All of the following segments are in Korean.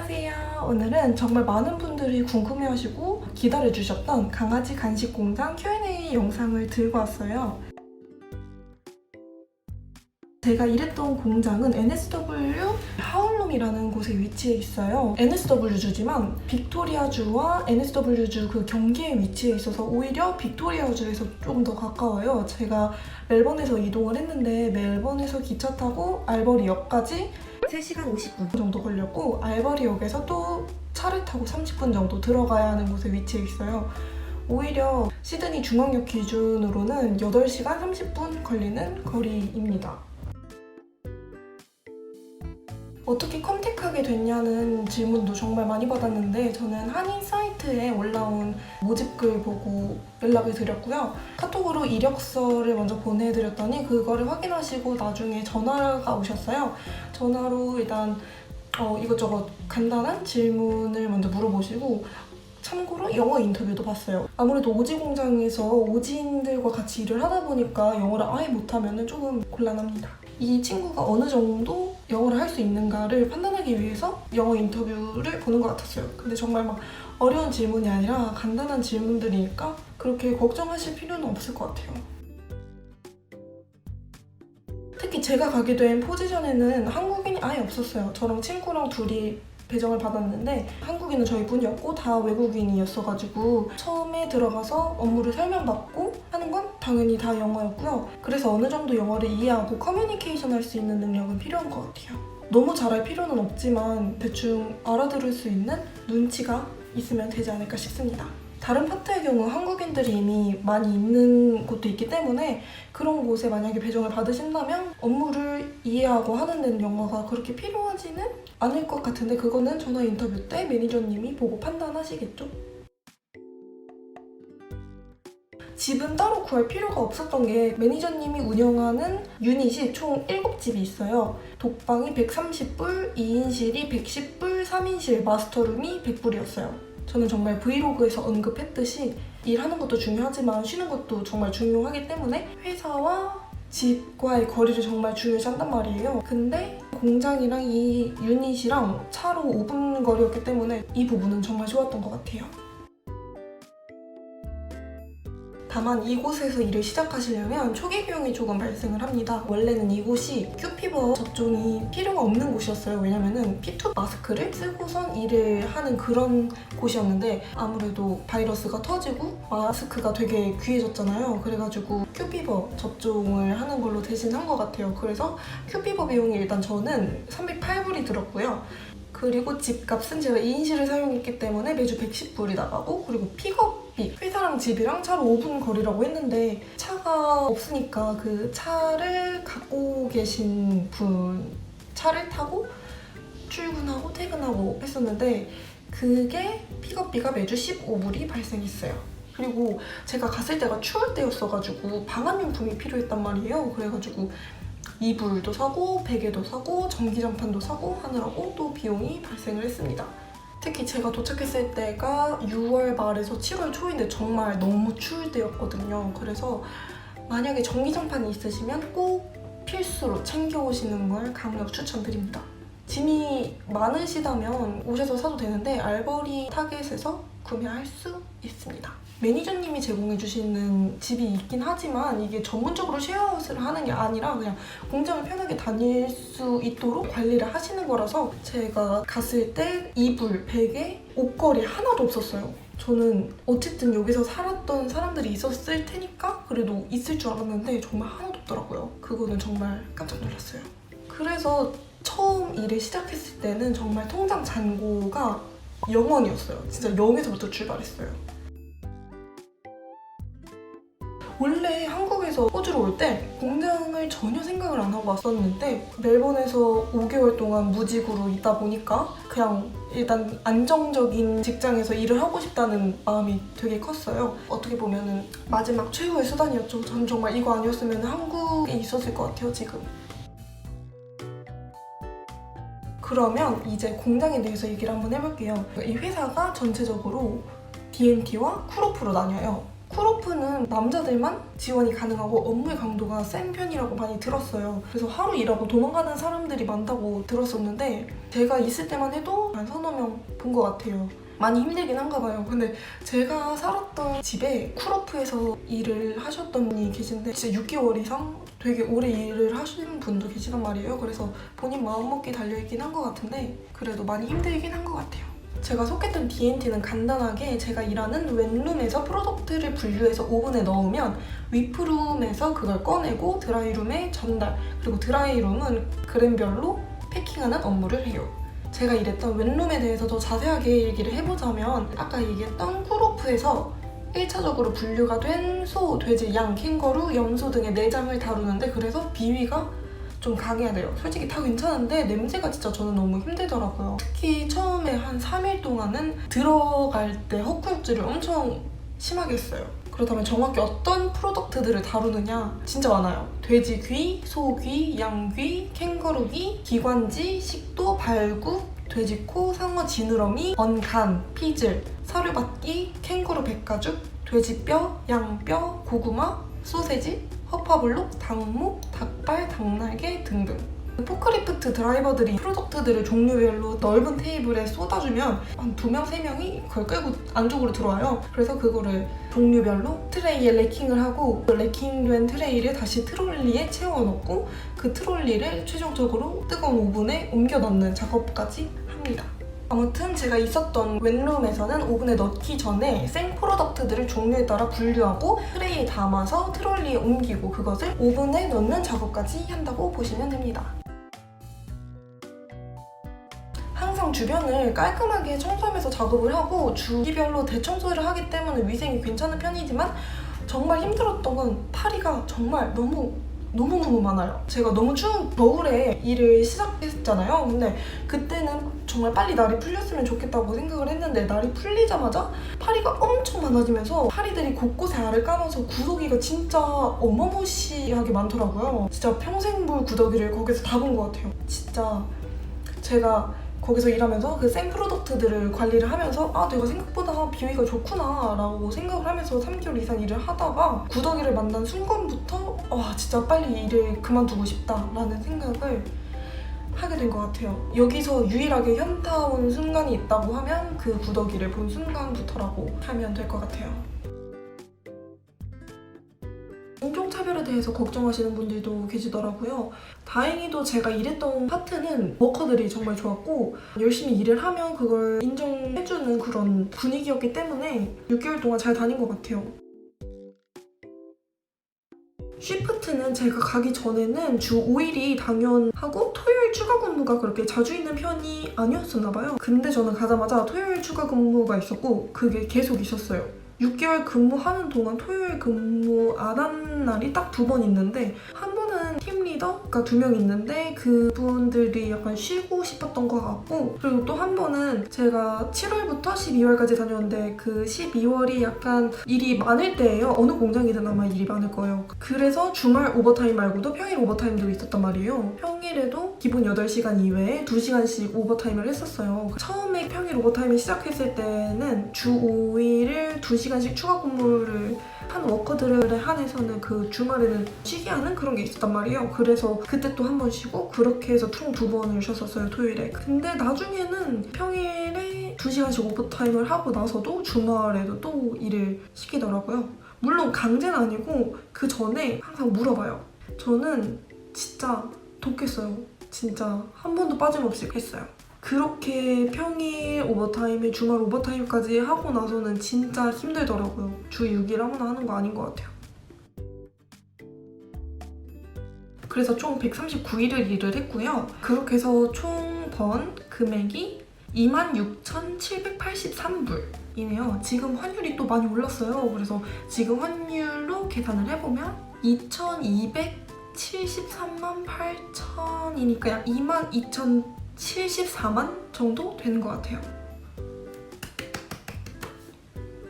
안녕하세요. 오늘은 정말 많은 분들이 궁금해하시고 기다려주셨던 강아지 간식 공장 Q&A 영상을 들고 왔어요. 제가 일했던 공장은 NSW 하울롬이라는 곳에 위치해 있어요. NSW주지만 빅토리아주와 NSW주 그 경계에 위치해 있어서 오히려 빅토리아주에서 좀 더 가까워요. 제가 멜번에서 이동을 했는데 멜번에서 기차 타고 알버리역까지 3시간 50분 정도 걸렸고 알버리역에서 또 차를 타고 30분 정도 들어가야 하는 곳에 위치해 있어요. 오히려 시드니 중앙역 기준으로는 8시간 30분 걸리는 거리입니다. 어떻게 컨택하게 됐냐는 질문도 정말 많이 받았는데 저는 한인 사이트에 올라온 모집글 보고 연락을 드렸고요. 카톡으로 이력서를 먼저 보내드렸더니 그거를 확인하시고 나중에 전화가 오셨어요. 전화로 일단 이것저것 간단한 질문을 먼저 물어보시고 참고로 영어 인터뷰도 봤어요. 아무래도 오지 공장에서 오지인들과 같이 일을 하다 보니까 영어를 아예 못하면 조금 곤란합니다. 이 친구가 어느 정도 영어를 할 수 있는가를 판단하기 위해서 영어 인터뷰를 보는 것 같았어요. 근데 정말 막 어려운 질문이 아니라 간단한 질문들이니까 그렇게 걱정하실 필요는 없을 것 같아요. 특히 제가 가게 된 포지션에는 한국인이 아예 없었어요. 저랑 친구랑 둘이 배정을 받았는데 한국인은 저희 분이었고 다 외국인이었어가지고 처음에 들어가서 업무를 설명받고 하는 건 당연히 다 영어였고요. 그래서 어느 정도 영어를 이해하고 커뮤니케이션 할 수 있는 능력은 필요한 것 같아요. 너무 잘할 필요는 없지만 대충 알아들을 수 있는 눈치가 있으면 되지 않을까 싶습니다. 다른 파트의 경우 한국인들이 이미 많이 있는 곳도 있기 때문에 그런 곳에 만약에 배정을 받으신다면 업무를 이해하고 하는 데는 영어가 그렇게 필요하지는 않을 것 같은데 그거는 전화 인터뷰 때 매니저님이 보고 판단하시겠죠? 집은 따로 구할 필요가 없었던 게 매니저님이 운영하는 유닛이 총 7집이 있어요. 독방이 130불, 2인실이 110불, 3인실, 마스터룸이 100불이었어요. 저는 정말 브이로그에서 언급했듯이 일하는 것도 중요하지만 쉬는 것도 정말 중요하기 때문에 회사와 집과의 거리를 정말 중요시한단 말이에요. 근데 공장이랑 이 유닛이랑 차로 5분 거리였기 때문에 이 부분은 정말 좋았던 것 같아요. 다만 이곳에서 일을 시작하시려면 초기 비용이 조금 발생을 합니다. 원래는 이곳이 큐피버 접종이 필요가 없는 곳이었어요. 왜냐면은 P2 마스크를 쓰고선 일을 하는 그런 곳이었는데 아무래도 바이러스가 터지고 마스크가 되게 귀해졌잖아요. 그래가지고 큐피버 접종을 하는 걸로 대신한 것 같아요. 그래서 큐피버 비용이 일단 저는 308불이 들었고요. 그리고 집값은 제가 2인실을 사용했기 때문에 매주 110불이 나가고 그리고 픽업비 회사랑 집이랑 차로 5분 거리라고 했는데 차가 없으니까 그 차를 갖고 계신 분 차를 타고 출근하고 퇴근하고 했었는데 그게 픽업비가 매주 15불이 발생했어요. 그리고 제가 갔을 때가 추울 때였어가지고 방한용품이 필요했단 말이에요. 그래가지고 이불도 사고 베개도 사고 전기장판도 사고 하느라고 또 비용이 발생을 했습니다. 특히 제가 도착했을 때가 6월 말에서 7월 초인데 정말 너무 추울 때였거든요. 그래서 만약에 전기장판이 있으시면 꼭 필수로 챙겨오시는 걸 강력 추천드립니다. 짐이 많으시다면 오셔서 사도 되는데 알버리 타겟에서 구매할 수 있습니다. 매니저님이 제공해주시는 집이 있긴 하지만 이게 전문적으로 쉐어하우스를 하는 게 아니라 그냥 공장을 편하게 다닐 수 있도록 관리를 하시는 거라서 제가 갔을 때 이불, 베개, 옷걸이 하나도 없었어요. 저는 어쨌든 여기서 살았던 사람들이 있었을 테니까 그래도 있을 줄 알았는데 정말 하나도 없더라고요. 그거는 정말 깜짝 놀랐어요. 그래서 처음 일을 시작했을 때는 정말 통장 잔고가 0원이었어요. 진짜 0에서부터 출발했어요. 원래 한국에서 호주로 올 때 공장을 전혀 생각을 안 하고 왔었는데 멜번에서 5개월 동안 무직으로 있다 보니까 그냥 일단 안정적인 직장에서 일을 하고 싶다는 마음이 되게 컸어요. 어떻게 보면은 마지막 최후의 수단이었죠. 저는 정말 이거 아니었으면 한국에 있었을 것 같아요, 지금. 그러면 이제 공장에 대해서 얘기를 한번 해볼게요. 이 회사가 전체적으로 DNT와 쿠로프로 나뉘어요. 쿨오프는 남자들만 지원이 가능하고 업무의 강도가 센 편이라고 많이 들었어요. 그래서 하루 일하고 도망가는 사람들이 많다고 들었었는데 제가 있을 때만 해도 한 서너 명 본 것 같아요. 많이 힘들긴 한가 봐요. 근데 제가 살았던 집에 쿨오프에서 일을 하셨던 분이 계신데 진짜 6개월 이상 되게 오래 일을 하시는 분도 계시단 말이에요. 그래서 본인 마음먹기 달려있긴 한 것 같은데 그래도 많이 힘들긴 한 것 같아요. 제가 속했던 D&T는 간단하게 제가 일하는 웬룸에서 프로덕트를 분류해서 오븐에 넣으면 위프룸에서 그걸 꺼내고 드라이룸에 전달, 그리고 드라이룸은 그램별로 패킹하는 업무를 해요. 제가 일했던 웬룸에 대해서 더 자세하게 얘기를 해보자면 아까 얘기했던 쿨오프에서 1차적으로 분류가 된 소, 돼지, 양, 캥거루, 염소 등의 내장을 다루는데 그래서 비위가 좀 강해야 돼요. 솔직히 다 괜찮은데 냄새가 진짜 저는 너무 힘들더라고요. 특히 처음에 한 3일 동안은 들어갈 때 헛구역질을 엄청 심하게 했어요. 그렇다면 정확히 어떤 프로덕트들을 다루느냐 진짜 많아요. 돼지 귀, 소 귀, 양 귀, 캥거루 귀, 기관지, 식도, 발굽, 돼지 코, 상어 지느러미, 언간, 피즐, 사료받기, 캥거루 백가죽, 돼지 뼈, 양 뼈, 고구마, 소세지, 허파블록, 닭목, 닭발, 닭날개 등등. 포크리프트 드라이버들이 프로덕트들을 종류별로 넓은 테이블에 쏟아주면 한 2명, 3명이 그걸 끌고 안쪽으로 들어와요. 그래서 그거를 종류별로 트레이에 레킹을 하고 그 레킹된 트레이를 다시 트롤리에 채워넣고 그 트롤리를 최종적으로 뜨거운 오븐에 옮겨 넣는 작업까지 합니다. 아무튼 제가 있었던 웬룸에서는 오븐에 넣기 전에 생 프로덕트들을 종류에 따라 분류하고 트레이에 담아서 트롤리에 옮기고 그것을 오븐에 넣는 작업까지 한다고 보시면 됩니다. 항상 주변을 깔끔하게 청소하면서 작업을 하고 주기별로 대청소를 하기 때문에 위생이 괜찮은 편이지만 정말 힘들었던 건 파리가 정말 너무너무 많아요. 제가 너무 추운 겨울에 일을 시작했잖아요. 근데 그때는 정말 빨리 날이 풀렸으면 좋겠다고 생각을 했는데 날이 풀리자마자 파리가 엄청 많아지면서 파리들이 곳곳에 알을 까면서 구더기가 진짜 어마무시하게 많더라고요. 진짜 평생 볼 구더기를 거기서 다 본 것 같아요. 진짜 제가 거기서 일하면서 그 생 프로덕트들을 관리를 하면서 아 내가 생각보다 비위가 좋구나 라고 생각을 하면서 3개월 이상 일을 하다가 구더기를 만난 순간부터 와 진짜 빨리 일을 그만두고 싶다 라는 생각을 하게 된 것 같아요. 여기서 유일하게 현타 온 순간이 있다고 하면 그 구더기를 본 순간부터라고 하면 될 것 같아요. 인종차별에 대해서 걱정하시는 분들도 계시더라고요. 다행히도 제가 일했던 파트는 워커들이 정말 좋았고 열심히 일을 하면 그걸 인정해주는 그런 분위기였기 때문에 6개월 동안 잘 다닌 것 같아요. 쉬프트는 제가 가기 전에는 주 5일이 당연하고 토요일 추가 근무가 그렇게 자주 있는 편이 아니었었나 봐요. 근데 저는 가자마자 토요일 추가 근무가 있었고 그게 계속 있었어요. 6개월 근무하는 동안 토요일 근무 안 한 날이 딱 2번 있는데 한 번은 팀 리더가 2명 있는데 그분들이 약간 쉬고 싶었던 것 같고 그리고 또 한 번은 제가 7월부터 12월까지 다녔는데 그 12월이 약간 일이 많을 때예요. 어느 공장이든 아마 일이 많을 거예요. 그래서 주말 오버타임 말고도 평일 오버타임도 있었단 말이에요. 평일에도 기본 8시간 이외에 2시간씩 오버타임을 했었어요. 처음에 평일 오버타임을 시작했을 때는 주 5일을 2시간씩 추가 근무를 한 워커들에 한해서는 그 주말에는 쉬게 하는 그런 게 있었단 말이에요. 그래서 그때 또 한 번 쉬고 그렇게 해서 총 2번을 쉬었었어요, 토요일에. 근데 나중에는 평일에 2시간씩 오버타임을 하고 나서도 주말에도 또 일을 시키더라고요. 물론 강제는 아니고 그 전에 항상 물어봐요. 저는 진짜 독했어요. 진짜 한 번도 빠짐없이 했어요. 그렇게 평일 오버타임에 주말 오버타임까지 하고 나서는 진짜 힘들더라고요. 주 6일 아무나 하는 거 아닌 것 같아요. 그래서 총 139일을 일을 했고요. 그렇게 해서 총 번 금액이 26,783불이네요. 지금 환율이 또 많이 올랐어요. 그래서 지금 환율로 계산을 해보면 2,273만 8천이니까 약 22,074만 정도 되는 것 같아요.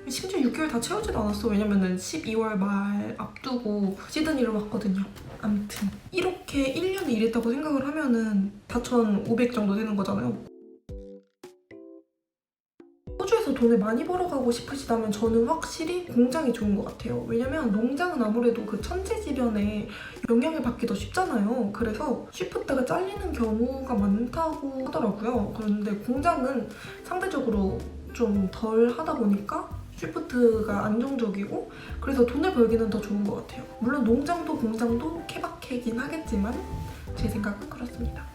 심지어 6개월 다 채우지도 않았어. 왜냐면은 12월 말 앞두고 시드니로 왔거든요. 아무튼 이렇게 1년을 일했다고 생각을 하면은 4,500 정도 되는 거잖아요. 호주에서 돈을 많이 벌어가고 싶으시다면 저는 확실히 공장이 좋은 것 같아요. 왜냐면 농장은 아무래도 그 천재지변에 영향을 받기 더 쉽잖아요. 그래서 쉬프트가 잘리는 경우가 많다고 하더라고요. 그런데 공장은 상대적으로 좀 덜 하다 보니까 쉬프트가 안정적이고 그래서 돈을 벌기는 더 좋은 것 같아요. 물론 농장도 공장도 케바케긴 하겠지만 제 생각은 그렇습니다.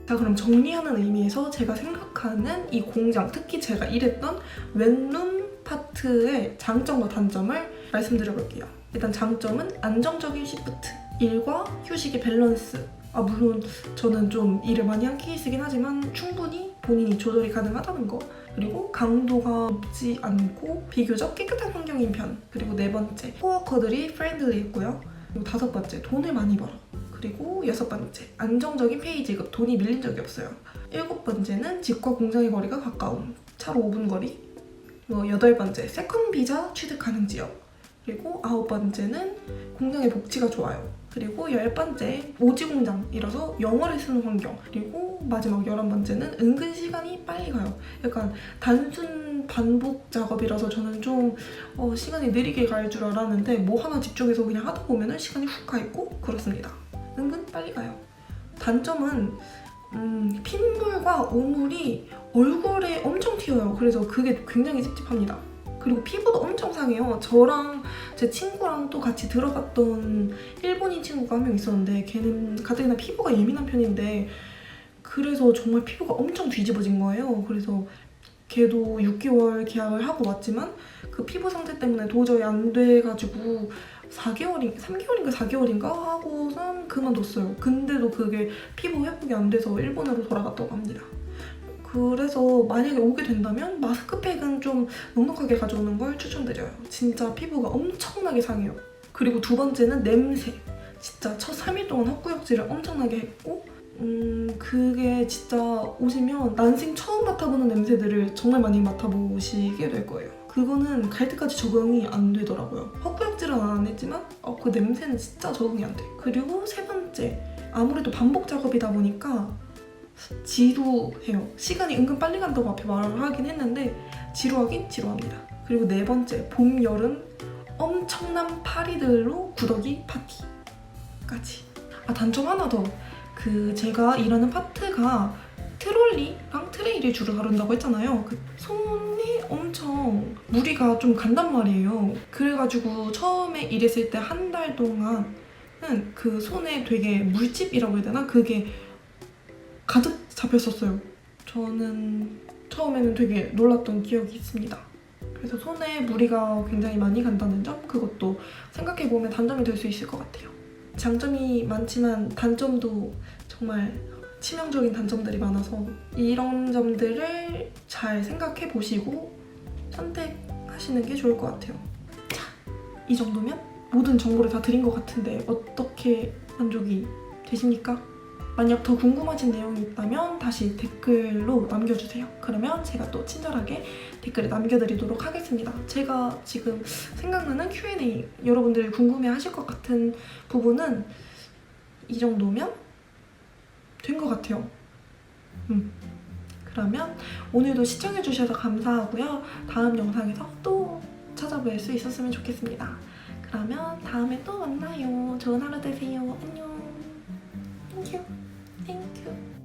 자, 그럼 정리하는 의미에서 제가 생각하는 이 공장, 특히 제가 일했던 왼룸 파트의 장점과 단점을 말씀드려볼게요. 일단 장점은 안정적인 시프트, 일과 휴식의 밸런스. 물론 저는 좀 일을 많이 한 케이스긴 하지만 충분히 본인이 조절이 가능하다는 거. 그리고 강도가 높지 않고 비교적 깨끗한 환경인 편. 그리고 네 번째, 코워커들이 프렌들리했고요. 그리고 다섯 번째, 돈을 많이 벌어. 그리고 여섯 번째, 안정적인 페이 지급, 돈이 밀린 적이 없어요. 일곱 번째는 집과 공장의 거리가 가까움, 차로 5분 거리. 여덟 번째, 세컨 비자 취득 가능 지역. 그리고 아홉 번째는 공장의 복지가 좋아요. 그리고 열 번째, 오지 공장이라서 영어를 쓰는 환경. 그리고 마지막 11번째는 은근 시간이 빨리 가요. 약간 단순 반복 작업이라서 저는 좀 시간이 느리게 갈 줄 알았는데 뭐 하나 집중해서 그냥 하다 보면 시간이 훅 가 있고 그렇습니다. 은근 빨리 가요. 단점은 핏물과 오물이 얼굴에 엄청 튀어요. 그래서 그게 굉장히 찝찝합니다. 그리고 피부도 엄청 상해요. 저랑 제 친구랑 또 같이 들어갔던 일본인 친구가 한 명 있었는데 걔는 가뜩이나 피부가 예민한 편인데 그래서 정말 피부가 엄청 뒤집어진 거예요. 그래서 걔도 6개월 계약을 하고 왔지만 그 피부 상태 때문에 도저히 안 돼가지고 3개월인가 4개월인가 하고선 그만뒀어요. 근데도 그게 피부 회복이 안 돼서 일본으로 돌아갔다고 합니다. 그래서 만약에 오게 된다면 마스크팩은 좀 넉넉하게 가져오는 걸 추천드려요. 진짜 피부가 엄청나게 상해요. 그리고 두 번째는 냄새. 진짜 첫 3일 동안 헛구역질을 엄청나게 했고 그게 진짜 오시면 난생 처음 맡아보는 냄새들을 정말 많이 맡아보시게 될 거예요. 그거는 갈 때까지 적응이 안 되더라고요. 헛구역질은 안 했지만 그 냄새는 진짜 적응이 안 돼. 그리고 세 번째, 아무래도 반복 작업이다 보니까 지루해요. 시간이 은근 빨리 간다고 앞에 말을 하긴 했는데 지루하긴 지루합니다. 그리고 네 번째, 봄, 여름 엄청난 파리들로 구더기 파티까지. 단점 하나 더. 제가 일하는 파트가 트롤리랑 트레이를 주로 다룬다고 했잖아요. 손에 엄청 무리가 좀 간단 말이에요. 그래가지고 처음에 일했을 때 한 달 동안은 그 손에 되게 물집이라고 해야 되나? 그게 가득 잡혔었어요. 저는 처음에는 되게 놀랐던 기억이 있습니다. 그래서 손에 무리가 굉장히 많이 간다는 점, 그것도 생각해보면 단점이 될 수 있을 것 같아요. 장점이 많지만 단점도 정말 치명적인 단점들이 많아서 이런 점들을 잘 생각해보시고 선택하시는 게 좋을 것 같아요. 자, 이 정도면 모든 정보를 다 드린 것 같은데 어떻게 만족이 되십니까? 만약 더 궁금하신 내용이 있다면 다시 댓글로 남겨주세요. 그러면 제가 또 친절하게 댓글을 남겨드리도록 하겠습니다. 제가 지금 생각나는 Q&A, 여러분들이 궁금해하실 것 같은 부분은 이 정도면 된 것 같아요. 그러면 오늘도 시청해주셔서 감사하고요. 다음 영상에서 또 찾아뵐 수 있었으면 좋겠습니다. 그러면 다음에 또 만나요. 좋은 하루 되세요. 안녕. 땡큐.